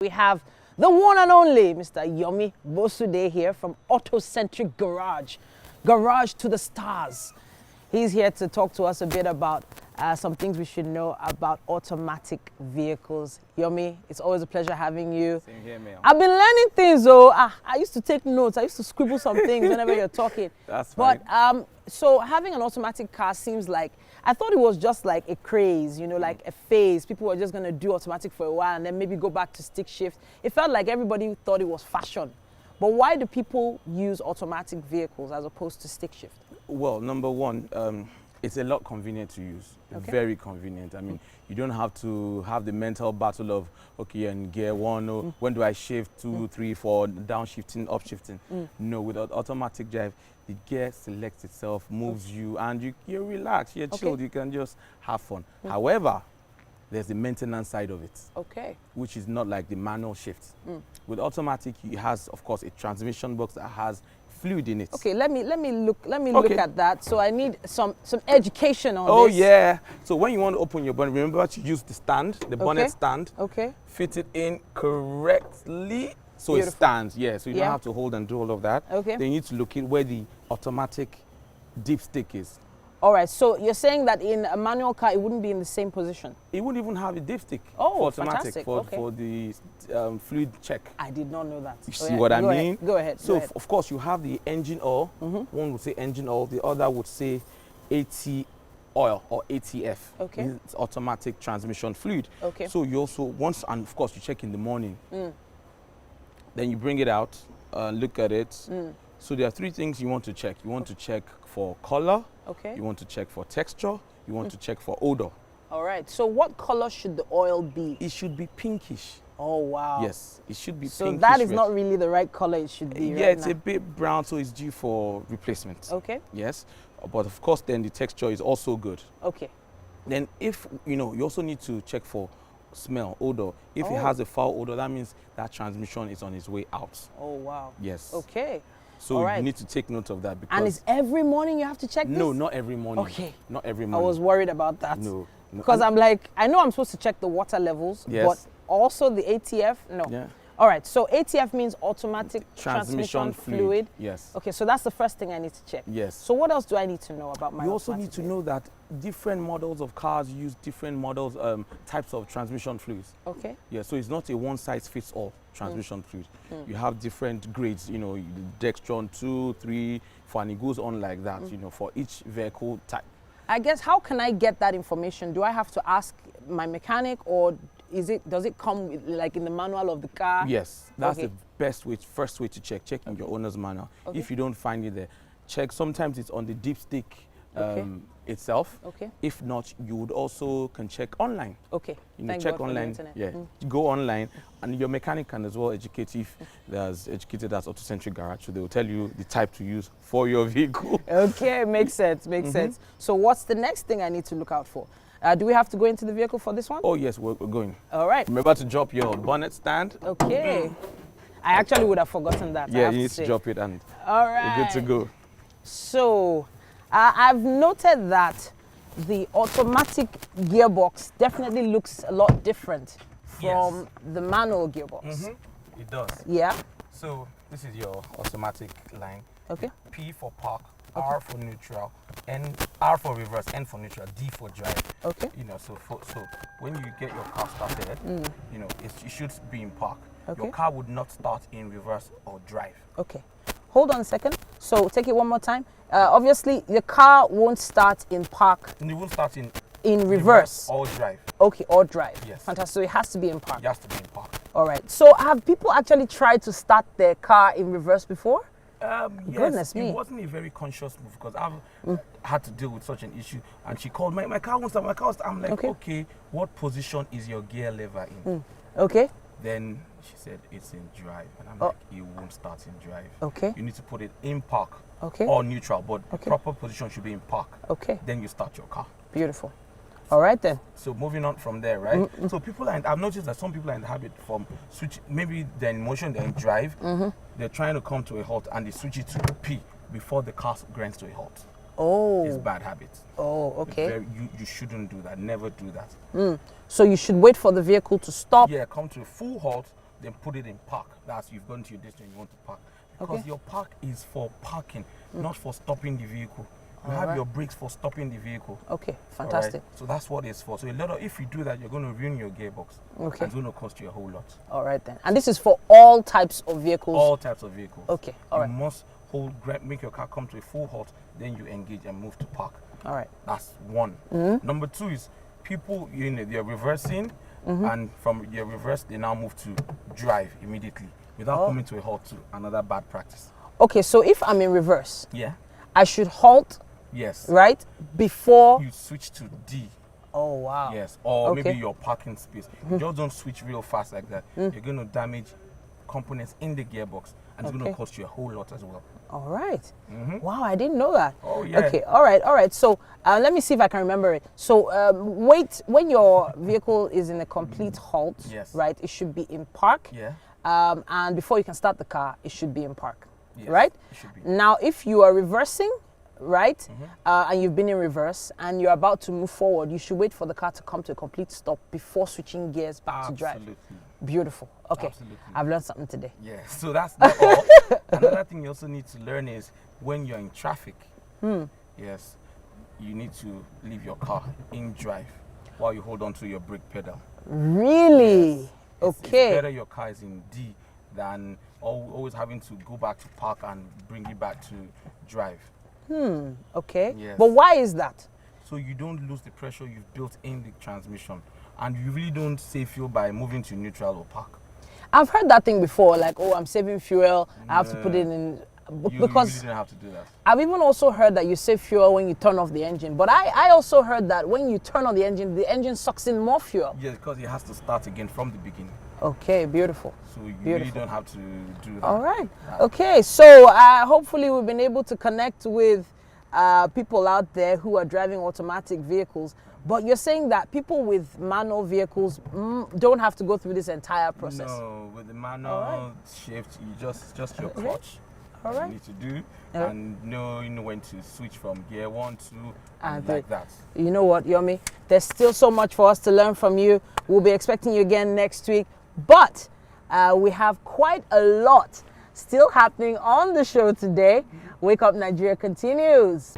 We have the one and only Mr. Yomi Bosude here from Autocentric Garage. Garage to the stars. He's here to talk to us a bit about some things we should know about automatic vehicles. Yomi, it's always a pleasure having you. Same here, ma'am. I've been learning things, though. I used to take notes. I used to scribble some things whenever you're talking. That's fine. But so having an automatic car seems like, I thought it was just like a craze, you know, like a phase. People were just going to do automatic for a while and then maybe go back to stick shift. It felt like everybody thought it was fashion. But why do people use automatic vehicles as opposed to stick shift? Well, number one, it's a lot convenient to use. Okay. Very convenient. I mean, you don't have to have the mental battle of, okay, and gear one, or when do I shift, 2, 3, 4, downshifting, upshifting. No, with automatic drive, the gear selects itself, moves you, and you're relaxed, you're chilled, you can just have fun. However, there's the maintenance side of it. Okay. Which is not like the manual shift. With automatic, it has, of course, a transmission box that has fluid in it. Okay, let me look at that. So I need some education on Oh this. yeah. So when you want to open your bonnet, remember to use the stand, the bonnet stand. Okay. Fit it in correctly so Beautiful. it stands. Yeah. So you Yeah. don't have to hold and do all of that. Okay. Then you need to locate where the automatic dipstick is. All right, so you're saying that in a manual car, it wouldn't be in the same position? It wouldn't even have a dipstick Oh, for automatic fantastic. for, Okay. for the fluid check. I did not know that. You see what I mean? Go ahead. So go ahead. of course you have the engine oil. One would say engine oil, the other would say AT oil or ATF. Okay. It's automatic transmission fluid. Okay. So you also once, and of course you check in the morning. Then you bring it out, look at it. So there are 3 things you want to check. You want to check for color. Okay. You want to check for texture. You want to check for odor. All right, so what color should the oil be? It should be pinkish. Oh, wow. Yes, it should be So pinkish that is red. not really the right color it should be Yeah, right it's now. a bit brown, so it's due for replacement. Okay, Yes, but of course then the texture is also good. okay. Then if, you also need to check for smell, odor. If it Oh. has a foul odor, that means that transmission is on its way out. Oh, wow. Yes. Okay. So all right. you need to take note of that because... And is every morning you have to check this? No, not every morning. Okay. Not every I morning. was worried about that. No. Because I'm like, I know I'm supposed to check the water levels, Yes. but also the ATF, no. Yeah. All right, so ATF means automatic Transmission fluid. Yes. Okay, so that's the first thing I need to check. Yes. So what else do I need to know about my You also automatic need to know that different models of cars use different models, types of transmission fluids. vehicle? Okay. Yeah, so it's not a one-size-fits-all transmission fluid. You have different grades, Dextron 2, 3, 4, and it goes on like that, for each vehicle type. I guess, how can I get that information? Do I have to ask my mechanic, or does it come with, like in the manual of the car? Yes, that's Okay. the best way, first way to check in your owner's manual. Okay. If you don't find it there, check. Sometimes it's on the dipstick Okay. itself. Okay. If not, you would also can check online. Okay. Thank Check God for the online. internet. Yeah, go online, and your mechanic can as well educate if there's educated as Autocentric Garage. So they will tell you the type to use for your vehicle. Okay, makes sense, makes sense. So what's the next thing I need to look out for? Do we have to go into the vehicle for this one? Oh yes, we're going. All right. Remember to drop your bonnet stand. Okay. I actually would have forgotten that. I Yeah, have you need say. to drop it, and All right. we're good to go. So, I've noted that the automatic gearbox definitely looks a lot different from the manual gearbox. It does. Yeah. So this is your automatic line. Okay. P for park, R for neutral, R for reverse, N for neutral, D for drive. Okay. So when you get your car started, it should be in park. Okay. Your car would not start in reverse or drive. Okay. Hold on a second. So take it one more time. Obviously, the car won't start in park And it won't start in reverse. or drive. Okay, or drive. Yes. Fantastic. So it has to be in park. It has to be in park. All right. So have people actually tried to start their car in reverse before? Yes, Goodness me. it wasn't a very conscious move because I've had to deal with such an issue. And she called, my car won't start, my car won't start. I'm like, okay, what position is your gear lever in? Okay. Then she said it's in drive, and I'm like, it won't start in drive. Okay. You need to put it in park Okay. or neutral, but the Okay. proper position should be in park. Okay. Then you start your car. Beautiful. All right then. So moving on from there, right? So people I've noticed that some people are in the habit from switch, maybe they're in motion, they're in drive, they're trying to come to a halt and they switch it to P before the car grinds to a halt. Oh. It's bad habit. Oh, okay. You shouldn't do that. Never do that. So you should wait for the vehicle to stop. Yeah, come to a full halt then put it in park. That's you've gone to your destination, you want to park. Because Okay. your park is for parking, not for stopping the vehicle. You have Alright. your brakes for stopping the vehicle. Okay, Alright? fantastic. So that's what it's for. So a lot of, if you do that, you're going to ruin your gearbox. Okay. And it's going to cost you a whole lot. All right then. And this is for all types of vehicles. All types of vehicles. Okay, all You right. must make your car come to a full halt, then you engage and move to park. All right. That's one. Number two is people, they're reversing, and from your reverse, they now move to drive immediately without coming to a halt to another bad practice. Okay, so if I'm in reverse, Yeah. I should halt, Yes. right, before. You switch to D. Oh wow. Yes. Or Okay. maybe your parking space. You just don't switch real fast like that. You're going to damage components in the gearbox, and it's going Okay. to cost you a whole lot as well. All right. Wow, I didn't know that. Oh, yeah. Okay, all right, all right. So let me see if I can remember it. So wait, when your vehicle is in a complete halt, Yes. right, it should be in park. Yeah. And before you can start the car, it should be in park, Yes, right? it should be. Now, if you are reversing, right, and you've been in reverse and you're about to move forward, you should wait for the car to come to a complete stop before switching gears back to drive. Absolutely. Beautiful. Okay, Absolutely. I've learned something today. Yeah, so that's not all. Another thing you also need to learn is when you're in traffic, yes, you need to leave your car in drive while you hold on to your brake pedal. Really? It's Okay. better your car is in D than always having to go back to park and bring it back to drive. Okay. Yes. But why is that? So you don't lose the pressure you've built in the transmission, and you really don't save fuel by moving to neutral or park. I've heard that thing before, like, oh, I'm saving fuel, I have to put it in. You Because really don't have to do that. I've even also heard that you save fuel when you turn off the engine. But I also heard that when you turn on the engine sucks in more fuel. Yes, because it has to start again from the beginning. Okay, beautiful. So you really Beautiful. don't have to do that. All right. Yeah. Okay, so hopefully we've been able to connect with people out there who are driving automatic vehicles. But you're saying that people with manual vehicles don't have to go through this entire process. No, with the manual Alright. shift, you just your Okay. clutch. Alright. You need to do Alright. and knowing when to switch from gear 1, 2, and And like three. that. You know what, Yomi? There's still so much for us to learn from you. We'll be expecting you again next week. But we have quite a lot still happening on the show today. Wake Up Nigeria continues.